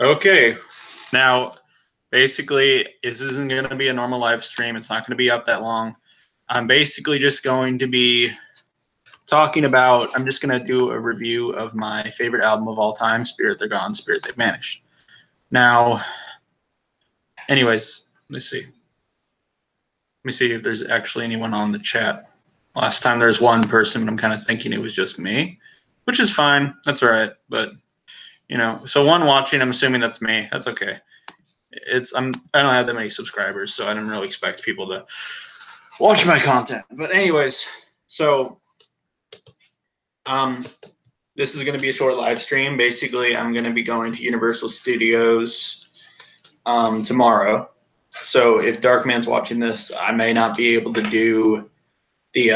Okay, now basically this isn't going to be a normal live stream. It's not going to be up that long. I'm basically just going to be talking about, I'm just going to do a review of my favorite album of all time, Spirit They're Gone, Spirit They've Vanished. Now, anyways, let me see if there's actually anyone on the chat. Last time there was one person, but I'm kind of thinking it was just me, which is fine. That's all right. But, you know, so one watching, I'm assuming that's me. That's okay. I don't have that many subscribers, so I didn't really expect people to watch my content. But anyways, so this is going to be a short live stream. Basically, I'm going to be going to Universal Studios tomorrow. So if Darkman's watching this, I may not be able to do the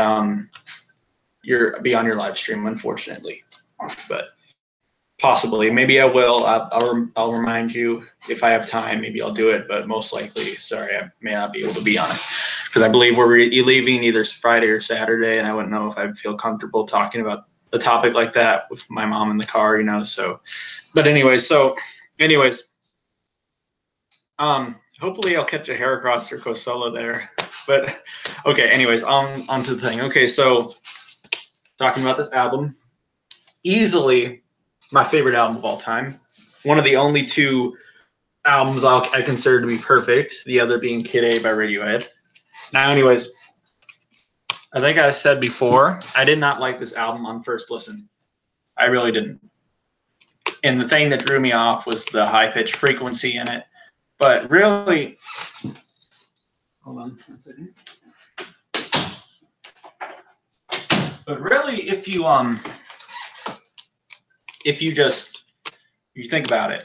be on your live stream, unfortunately, but possibly, maybe I will. I'll remind you if I have time. Maybe I'll do it, but most likely, sorry, I may not be able to be on it because I believe we're leaving either Friday or Saturday, and I wouldn't know if I'd feel comfortable talking about a topic like that with my mom in the car, you know. So, but anyways, hopefully I'll catch a hair across or go solo there. But okay, anyways, on to the thing. Okay, so talking about this album, easily my favorite album of all time. One of the only two albums I consider to be perfect, the other being Kid A by Radiohead. Now, anyways, I think I said before, I did not like this album on first listen. I really didn't. And the thing that drew me off was the high-pitched frequency in it. But really, hold on one second. But really, if you think about it,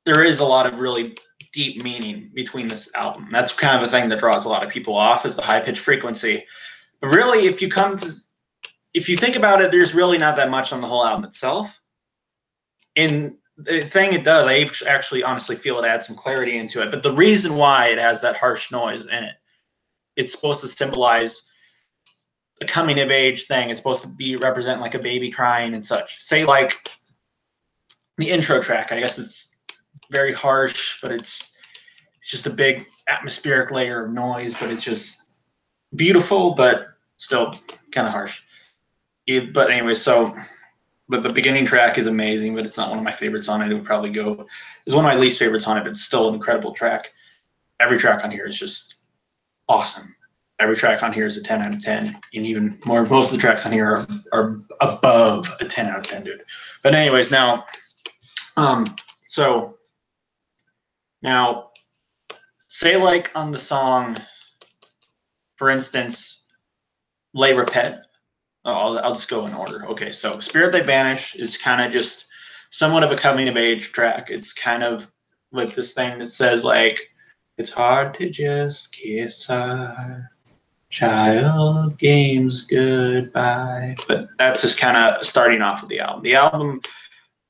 there is a lot of really deep meaning between this album. That's kind of a thing that draws a lot of people off, is the high-pitched frequency. But really, if you think about it, there's really not that much on the whole album itself. And the thing it does, I actually honestly feel it adds some clarity into it. But the reason why it has that harsh noise in it, it's supposed to symbolize a coming of age thing. It's supposed to represent like a baby crying and such. Say like the intro track, I guess it's very harsh, but it's just a big atmospheric layer of noise, but it's just beautiful, but still kind of harsh. But anyway, but the beginning track is amazing, but it's not one of my favorites on it. It would probably go, it's one of my least favorites on it, but it's still an incredible track. Every track on here is just awesome. Every track on here is a 10 out of 10, and even more, most of the tracks on here are above a 10 out of 10, dude. But anyways, now, now, say like on the song, for instance, Les Rapet. I'll just go in order. Okay, so Spirit They Vanish is kind of just somewhat of a coming of age track. It's kind of like this thing that says like, it's hard to just kiss our child games goodbye. But that's just kind of starting off with the album.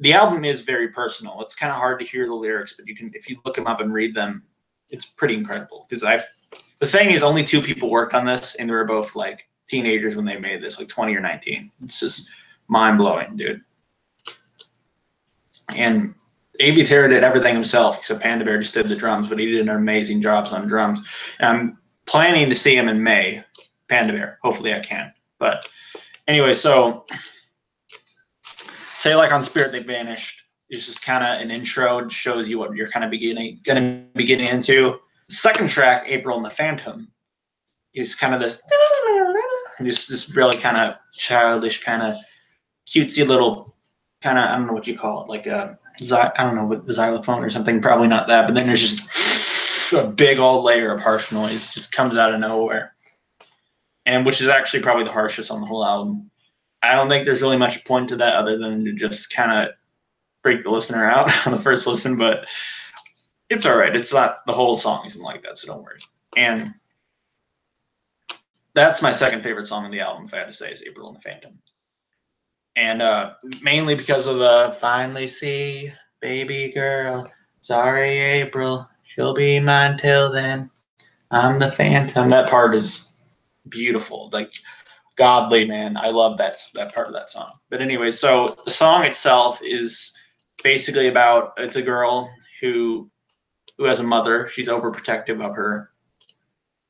The album is very personal. It's kind of hard to hear the lyrics, but if you look them up and read them, it's pretty incredible. Because the thing is, only two people worked on this, and they were both like teenagers when they made this, like 20 or 19. It's just mind-blowing, dude. And A.B. Terra did everything himself, except Panda Bear just did the drums, but he did an amazing job on drums. And I'm planning to see him in May, Panda Bear. Hopefully I can. But anyway, so say like on Spirit They Vanished, it's just kind of an intro. It shows you what you're kind of going to be getting into. Second track, April and the Phantom, is kind of this really kind of childish, kind of cutesy little kind of, I don't know what you call it, like I don't know, with the xylophone or something, probably not that, but then there's just a big old layer of harsh noise just comes out of nowhere, and which is actually probably the harshest on the whole album. I don't think there's really much point to that other than to just kind of break the listener out on the first listen, but it's all right. It's not, the whole song isn't like that, so don't worry. And that's my second favorite song on the album, if I had to say, is April and the Phantom. And mainly because of the finally see baby girl, sorry April, she'll be mine till then, I'm the Phantom. That part is beautiful, like godly, man. I love that part of that song. But anyway, so the song itself is basically about, it's a girl who has a mother. She's overprotective of her,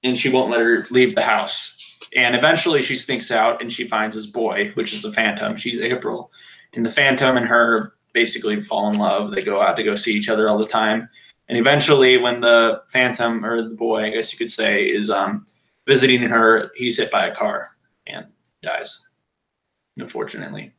and she won't let her leave the house. And eventually she sneaks out and she finds this boy, which is the Phantom. She's April. And the Phantom and her basically fall in love. They go out to go see each other all the time. And eventually when the Phantom, or the boy, I guess you could say, is visiting her, he's hit by a car and dies, unfortunately.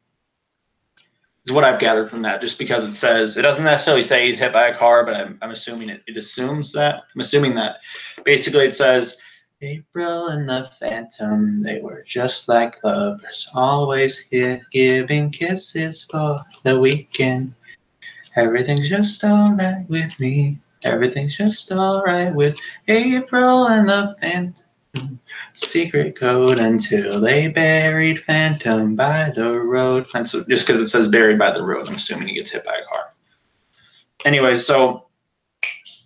Is what I've gathered from that, just because it doesn't necessarily say he's hit by a car, but I'm assuming it assumes that. I'm assuming that. Basically it says, April and the Phantom, they were just like lovers, always here giving kisses for the weekend. Everything's just alright with me. Everything's just alright with April and the Phantom. Secret code until they buried Phantom by the road. And so just because it says buried by the road, I'm assuming he gets hit by a car. Anyway, so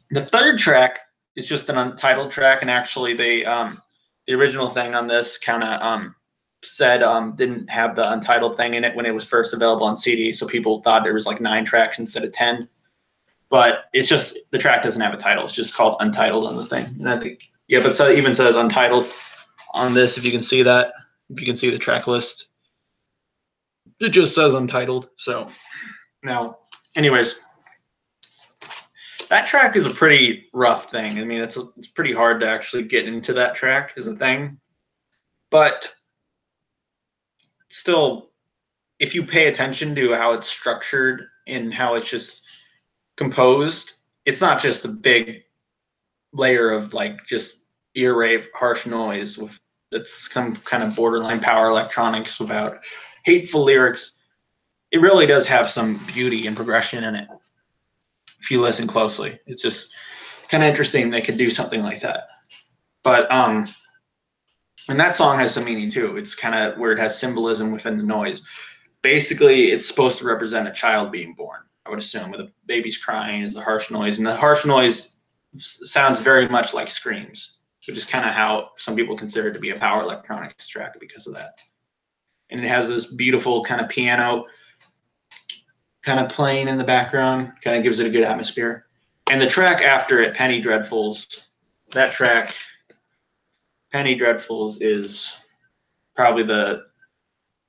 the third track is just an untitled track, and actually they the original thing on this kind of said didn't have the untitled thing in it when it was first available on CD, so people thought there was like 9 tracks instead of 10. But it's just, the track doesn't have a title. It's just called Untitled on the thing. And I think, yeah, but it even says Untitled on this, if you can see that. If you can see the track list, it just says Untitled. So now, anyways, that track is a pretty rough thing. I mean, it's pretty hard to actually get into that track as a thing. But still, if you pay attention to how it's structured and how it's just composed, it's not just a big layer of like just ear rape, harsh noise with that's kind of borderline power electronics without hateful lyrics. It really does have some beauty and progression in it if you listen closely. It's just kind of interesting they could do something like that. But and that song has some meaning too. It's kind of where it has symbolism within the noise. Basically, it's supposed to represent a child being born, I would assume, where the baby's crying is the harsh noise, and the harsh noise sounds very much like screams, which is kind of how some people consider it to be a power electronics track because of that. And it has this beautiful kind of piano kind of playing in the background, kind of gives it a good atmosphere. And the track after it, Penny Dreadfuls, that track, Penny Dreadfuls, is probably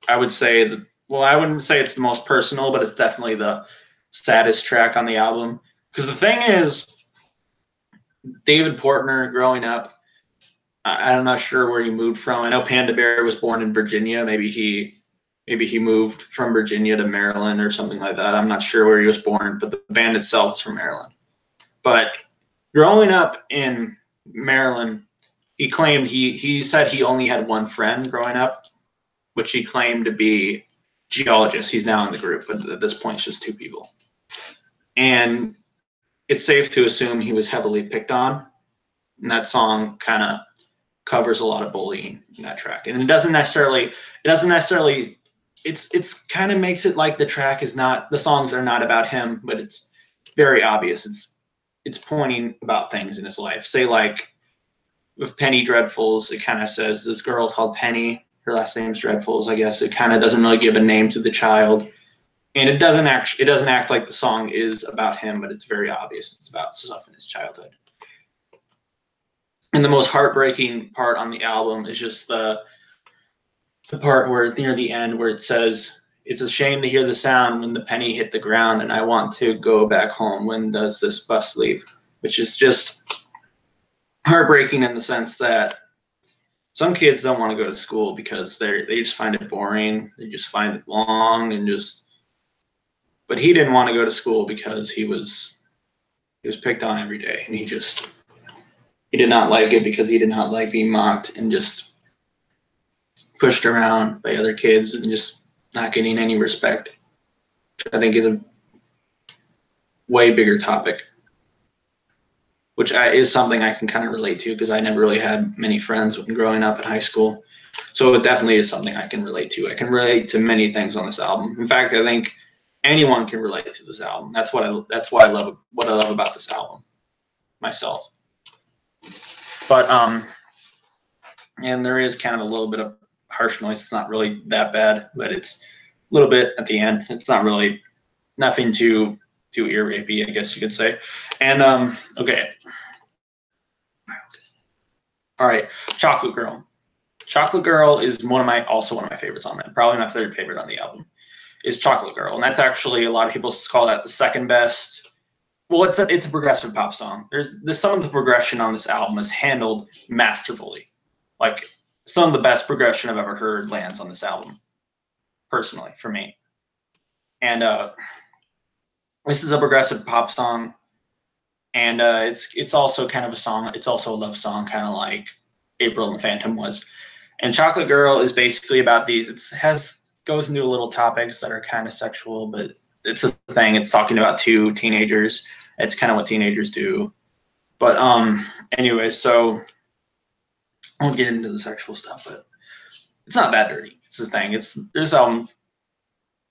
I would say, well, I wouldn't say it's the most personal, but it's definitely the saddest track on the album. Because the thing is, David Portner, growing up, I'm not sure where he moved from. I know Panda Bear was born in Virginia. Maybe he moved from Virginia to Maryland or something like that. I'm not sure where he was born, but the band itself is from Maryland. But growing up in Maryland, he claimed he said he only had one friend growing up, which he claimed to be geologist. He's now in the group, but at this point it's just 2 people. And it's safe to assume he was heavily picked on. And that song kind of covers a lot of bullying in that track. And it doesn't necessarily, it's kind of makes it like the track is not, the songs are not about him, but it's very obvious. It's pointing about things in his life. Say like with Penny Dreadfuls, it kind of says this girl called Penny, her last name's Dreadfuls, I guess. It kind of doesn't really give a name to the child. And it doesn't act like the song is about him, but it's very obvious it's about stuff in his childhood. And the most heartbreaking part on the album is just the part where near the end where it says, it's a shame to hear the sound when the penny hit the ground and I want to go back home. When does this bus leave? Which is just heartbreaking in the sense that some kids don't want to go to school because they just find it boring. They just find it long and just, but he didn't want to go to school because he was picked on every day, and he did not like it because he did not like being mocked and just pushed around by other kids and just not getting any respect, which I think is a way bigger topic, which is something I can kind of relate to because I never really had many friends when growing up in high school. So it definitely is something I can relate to. I can relate to many things on this album. In fact, I think anyone can relate to this album. That's why I love about this album myself. But and there is kind of a little bit of harsh noise. It's not really that bad, but it's a little bit at the end. It's not really nothing too ear rapey, I guess you could say. And okay, all right, Chocolate Girl. Chocolate Girl is also one of my favorites on that. Probably my third favorite on the album is Chocolate Girl, and that's actually a lot of people call that the second best. Well, it's a progressive pop song. There's some of the progression on this album is handled masterfully. Like some of the best progression I've ever heard lands on this album, personally, for me. And this is a progressive pop song, and it's also kind of a song. It's also a love song, kind of like April and the Phantom was. And Chocolate Girl is basically about these. Goes into little topics that are kind of sexual, but it's a thing. It's talking about two teenagers. It's kind of what teenagers do. But anyway, so I won't get into the sexual stuff, but it's not that dirty. It's the thing. This album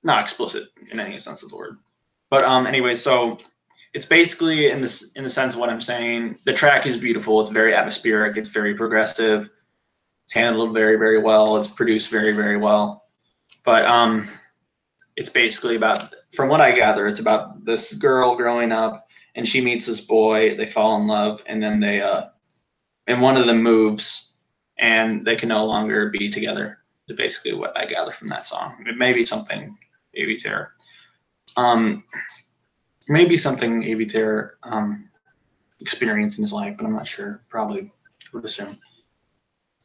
not explicit in any sense of the word. But anyway, so it's basically in the sense of what I'm saying. The track is beautiful. It's very atmospheric. It's very progressive. It's handled very, very well. It's produced very, very well. But it's basically about, from what I gather, it's about this girl growing up, and she meets this boy. They fall in love, and then and one of them moves, and they can no longer be together. Is basically what I gather from that song. It may be something A.V. Terror. Maybe something A.V. Terror experienced in his life, but I'm not sure. Probably would assume.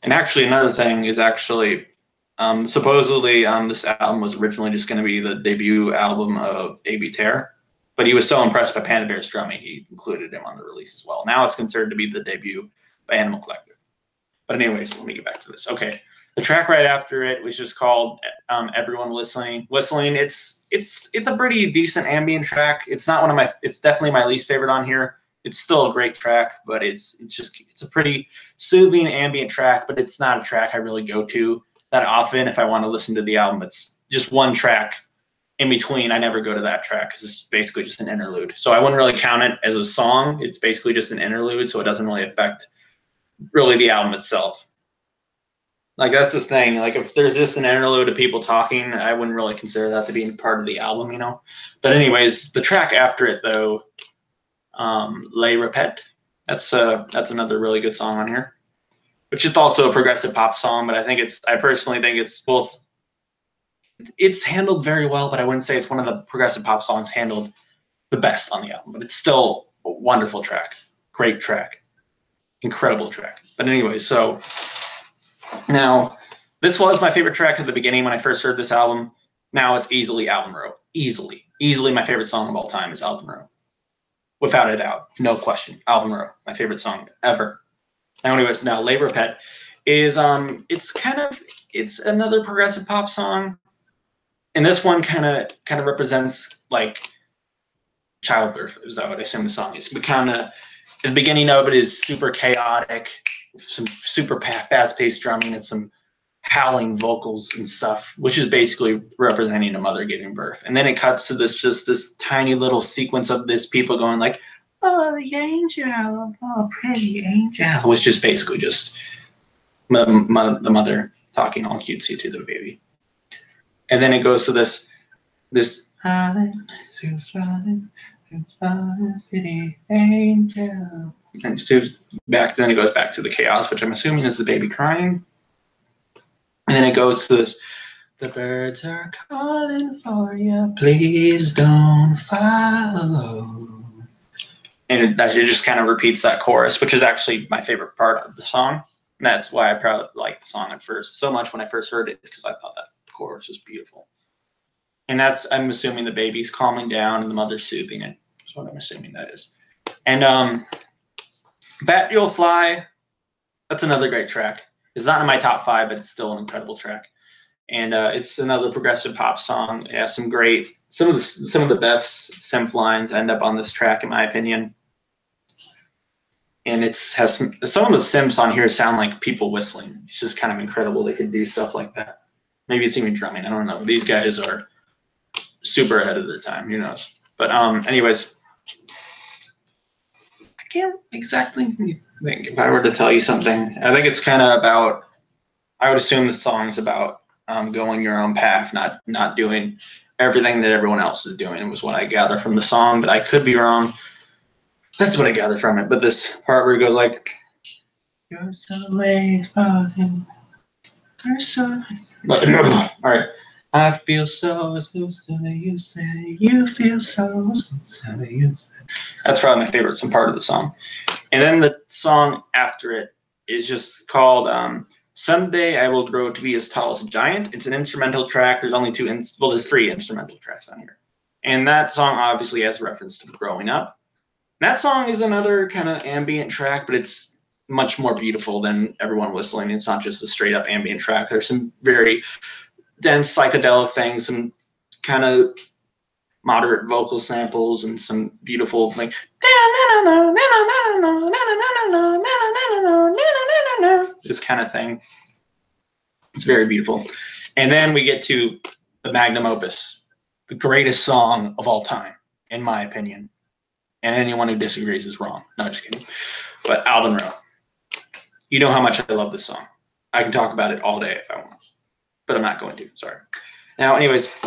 And actually, another thing is actually. Supposedly, this album was originally just going to be the debut album of A.V. Terror, but he was so impressed by Panda Bear's drumming, he included him on the release as well. Now it's considered to be the debut by Animal Collective. But anyways, let me get back to this. Okay, the track right after it was just called "Everyone Whistling." It's a pretty decent ambient track. It's not one of my. It's definitely my least favorite on here. It's still a great track, but it's a pretty soothing ambient track. But it's not a track I really go to that often if I want to listen to the album. It's just one track in between. I never go to that track because it's basically just an interlude. So I wouldn't really count it as a song. It's basically just an interlude, so it doesn't really affect really the album itself. Like that's this thing. Like if there's just an interlude of people talking, I wouldn't really consider that to be part of the album, you know. But anyways, the track after it though, Rapet. That's another really good song on here, which is also a progressive pop song, but I personally think it's both. It's handled very well, but I wouldn't say it's one of the progressive pop songs handled the best on the album. But it's still a wonderful track, great track, incredible track. But anyway, so now this was my favorite track at the beginning when I first heard this album. Now it's easily Alvin Roe. Easily my favorite song of all time is Alvin Roe. Without a doubt, no question. Alvin Roe, my favorite song ever. Anyways, now Labor Pet is it's another progressive pop song, and this one kind of represents like childbirth. Is that what I assume the song is? But kind of the beginning of it is super chaotic, some super fast-paced drumming and some howling vocals and stuff, which is basically representing a mother giving birth. And then it cuts to this tiny little sequence of this people going like, "Oh, the angel, oh, pretty angel," which is basically just the mother talking all cutesy to the baby. And then it goes to this pretty angel, and then it goes back to the chaos, which I'm assuming is the baby crying. And then it goes to this, "The birds are calling for you, please don't follow." And it just kind of repeats that chorus, which is actually my favorite part of the song. And that's why I probably liked the song at first so much when I first heard it, because I thought that chorus was beautiful. And I'm assuming the baby's calming down and the mother's soothing it. That's what I'm assuming that is. And "Bat You'll Fly," that's another great track. It's not in my top 5, but it's still an incredible track. And it's another progressive pop song. It has some of the best synth lines end up on this track, in my opinion. And it has some of the synths on here sound like people whistling. It's just kind of incredible they could do stuff like that. Maybe it's even drumming. I don't know. These guys are super ahead of their time. Who knows? But anyways, I can't exactly think if I were to tell you something. I think it's kind of about. I would assume the song's about going your own path, not doing everything that everyone else is doing was what I gather from the song, but I could be wrong. That's what I gathered from it. But this part where he goes like, "You're so late, you're so." All right. I feel so exclusive, you say. You feel so exclusive, you say. That's probably my favorite some part of the song. And then the song after it is just called "Someday I Will Grow to Be as Tall as a Giant." It's an instrumental track. There's only there's 3 instrumental tracks on here. And that song obviously has reference to growing up. That song is another kind of ambient track, but it's much more beautiful than everyone whistling. It's not just a straight up ambient track. There's some very dense psychedelic things, some kind of moderate vocal samples, and some beautiful like this kind of thing. It's very beautiful. And then we get to the magnum opus, the greatest song of all time, in my opinion. And anyone who disagrees is wrong. No, just kidding. But Alvin Roe. You know how much I love this song. I can talk about it all day if I want, but I'm not going to. Sorry. Now, anyways,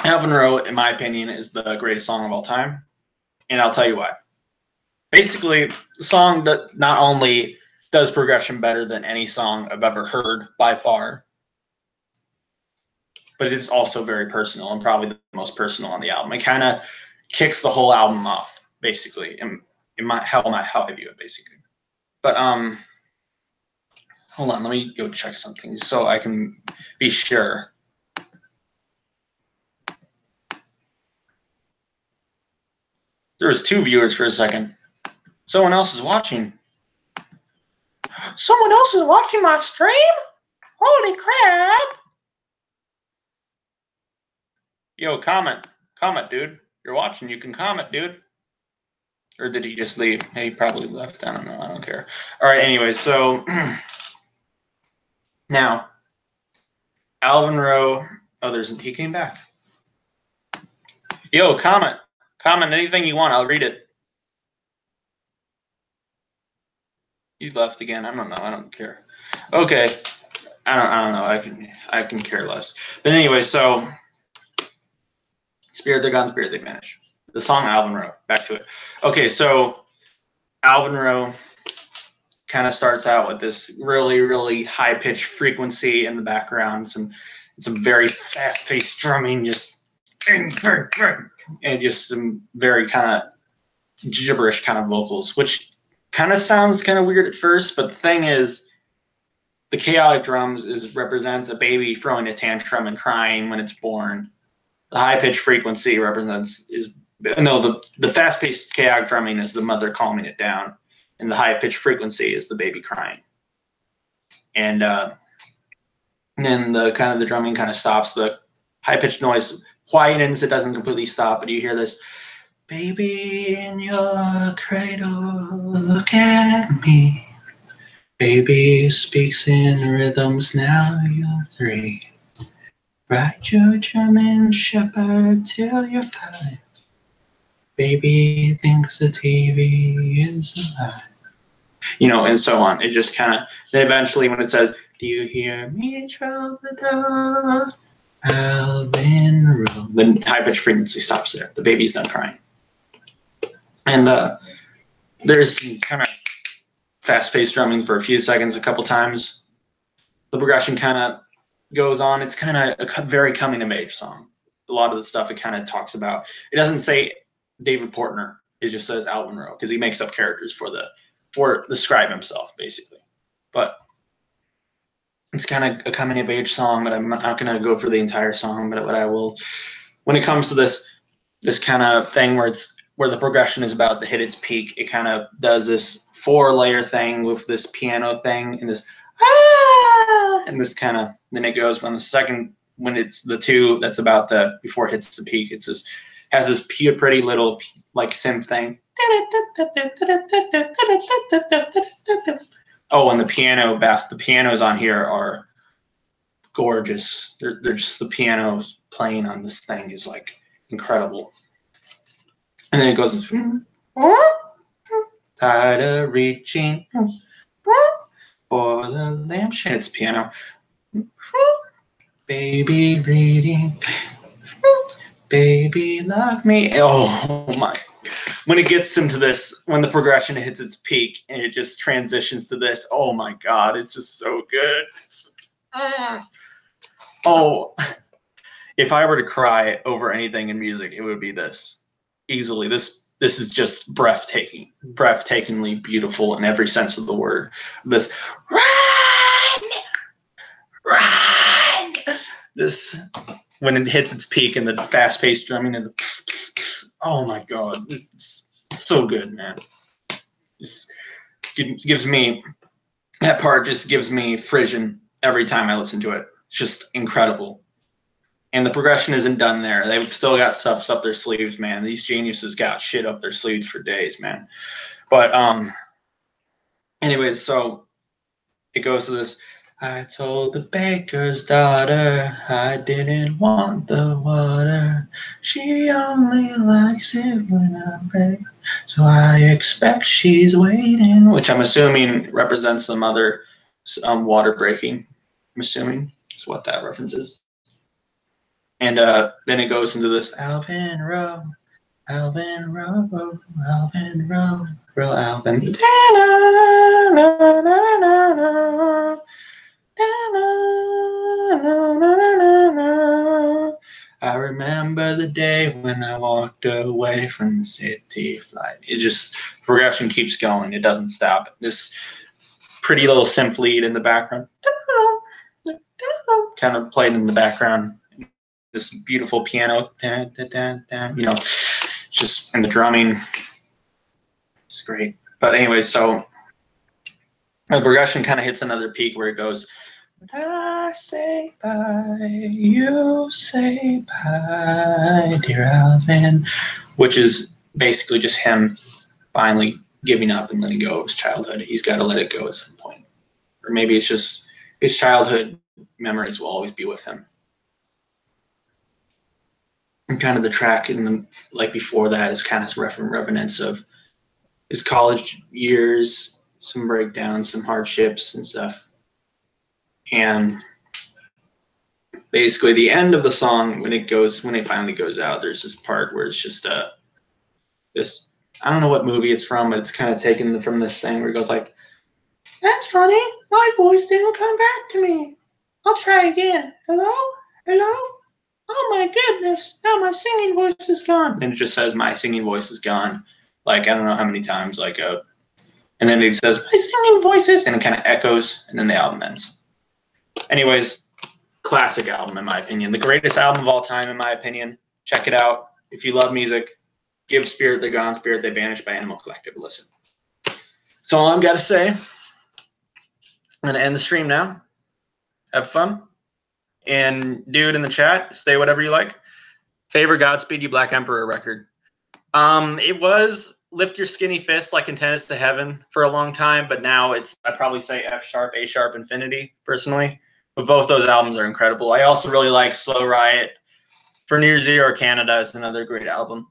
Alvin Roe, in my opinion, is the greatest song of all time. And I'll tell you why. Basically, the song that not only does progression better than any song I've ever heard by far, but it's also very personal and probably the most personal on the album. It kind of kicks the whole album off, basically, in how I view it, basically. But hold on, let me go check something so I can be sure. There was 2 viewers for a second. Someone else is watching. Someone else is watching my stream? Holy crap! Yo, comment. Comment, dude. You're watching. You can comment, dude. Or did he just leave? He probably left. I don't know. I don't care. All right, anyway, so now, Alvin Roe. Oh, he came back. Yo, comment. Comment anything you want. I'll read it. He left again. I don't know. I don't care. Okay. I don't know. I can care less. But anyway, so Spirit, they're gone, Spirit, they vanish. The song Alvin Roe. Back to it. Okay, so Alvin Roe kind of starts out with this really, really high-pitched frequency in the background. Some very fast-paced drumming, and just some very kind of gibberish kind of vocals, which kind of sounds kind of weird at first, but the thing is, the chaotic drums represents a baby throwing a tantrum and crying when it's born. The high-pitched frequency the fast-paced chaotic drumming is the mother calming it down, and the high-pitched frequency is the baby crying. And then the drumming kind of stops. The high-pitched noise quietens. It doesn't completely stop, but you hear this, "Baby in your cradle, look at me. Baby speaks in rhythms, now you're 3. Ride your German Shepherd till you're 5. Baby thinks the TV is alive." And so on. It just kind of, then eventually when it says, "Do you hear me, troubadour, Alvin Roe?" the high-pitched frequency stops there. The baby's done crying. And there's kind of fast-paced drumming for a few seconds, a couple times. The progression kind of goes on. It's kind of a very coming-of-age song. A lot of the stuff it kind of talks about. It doesn't say David Portner. It just says Alvin Roe because he makes up characters for describe himself, basically. But it's kind of a coming-of-age song, but I'm not going to go for the entire song. But what I will, when it comes to this kind of thing where the progression is about to hit its peak, it kind of does this 4-layer thing with this piano thing and this and this kind of, then it goes when it's the 2 that's about before it hits the peak, it's just has this pretty little like synth thing. Oh, and the pianos on here are gorgeous. They're just, the pianos playing on this thing is like incredible. And then it goes, "Tired of reaching for the lampshade." It's piano. "Baby reading baby, love me. Oh my. When it gets into this, when the progression hits its peak and it just transitions to this, oh my God, it's just so good. Oh, if I were to cry over anything in music, it would be this. Easily. This is just breathtaking, breathtakingly beautiful in every sense of the word. This run, run. This, when it hits its peak and the fast-paced drumming and the, oh my God, this is so good, man. Just gives me, that part just gives me frisson every time I listen to it. It's just incredible. And the progression isn't done there. They've still got stuff up their sleeves, man. These geniuses got shit up their sleeves for days, man. But anyways, so it goes to this. I told the baker's daughter I didn't want the water. She only likes it when I bake. So I expect she's waiting. Which I'm assuming represents the mother water breaking. I'm assuming is what that reference is. And then it goes into this Alvin Roe, Alvin Roe, Alvin Roe, Roe Alvin. I remember the day when I walked away from the city flight. It just, progression keeps going. It doesn't stop. This pretty little synth lead in the background, kind of played in the background. This beautiful piano, you know, just, and the drumming. It's great. But anyway, so the progression kind of hits another peak where it goes, I say bye, you say bye, dear Alvin, which is basically just him finally giving up and letting go of his childhood. He's got to let it go at some point. Or maybe it's just his childhood memories will always be with him. And kind of the track in the, like before that is kind of reference of his college years, some breakdowns, some hardships and stuff. And basically the end of the song, when it finally goes out, there's this part where it's just this, I don't know what movie it's from, but it's kind of taken from this thing where it goes like, that's funny, my voice didn't come back to me. I'll try again. Hello? Hello? Oh my goodness, now my singing voice is gone. And it just says, my singing voice is gone. Like, I don't know how many times, like, and then it says, my singing voice is, and it kind of echoes, and then the album ends. Anyways, classic album, in my opinion. The greatest album of all time, in my opinion. Check it out. If you love music, give Spirit the Gone, Spirit They Vanished by Animal Collective a listen. That's all I've got to say. I'm going to end the stream now. Have fun. And dude in the chat, say whatever you like. Favorite Godspeed You Black Emperor record? It was Lift Your Skinny Fist Like Antennas to Heaven for a long time, but now it's, I'd probably say F sharp, A sharp, Infinity, personally. But both those albums are incredible. I also really like Slow Riot. For Near Zero Canada is another great album.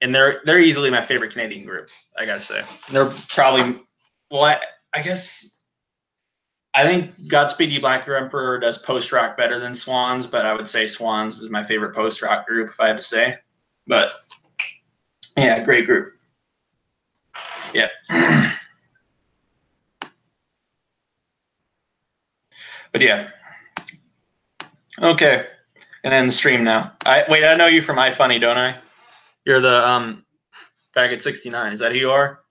And they're easily my favorite Canadian group, I gotta say. They're probably, well, I guess, I think Godspeed You Black Emperor does post-rock better than Swans, but I would say Swans is my favorite post-rock group, if I had to say. But, yeah, great group. Yeah. But, yeah. Okay. And end the stream now. Wait, I know you from iFunny, don't I? You're the Faggot69. Is that who you are?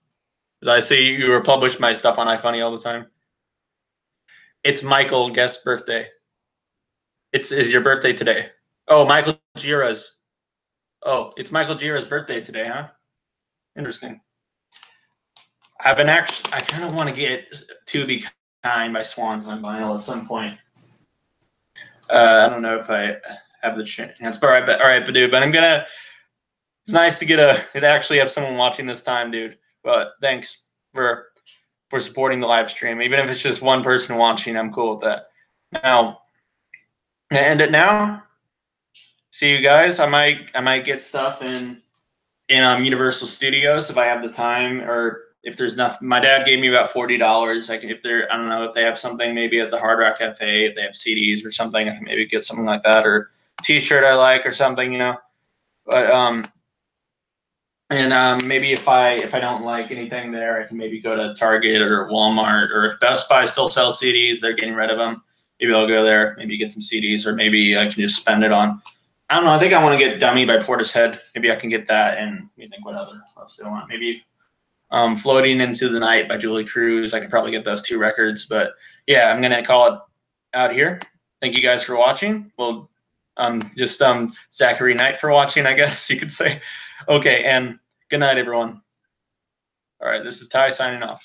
Because I see you republish my stuff on iFunny all the time. It's Michael Guest's birthday. Is your birthday today? Oh, Michael Gira's. Oh, it's Michael Gira's birthday today, huh? Interesting. I kind of want to get To Be Kind by Swans on vinyl at some point. I don't know if I have the chance, but all right, but dude, but it's nice to to actually have someone watching this time, dude. But thanks for supporting the live stream. Even if it's just one person watching, I'm cool with that. Now, I'm gonna end it now. See you guys. I might get stuff in Universal Studios if I have the time, or if there's nothing. My dad gave me about $40. I don't know if they have something maybe at the Hard Rock Cafe, if they have CDs or something, I can maybe get something like that, or T-shirt I like or something, you know. But maybe if I don't like anything there, I can maybe go to Target or Walmart, or if Best Buy still sells CDs, they're getting rid of them. Maybe I'll go there, maybe get some CDs, or maybe I can just spend it on. I don't know. I think I want to get "Dummy" by Portishead. Maybe I can get that, and you think what else do I want? Maybe "Floating into the Night" by Julie Cruz. I could probably get those 2 records, but yeah, I'm gonna call it out here. Thank you guys for watching. Well, just Zachary Knight for watching, I guess you could say. Okay, and good night, everyone. All right, this is Ty signing off.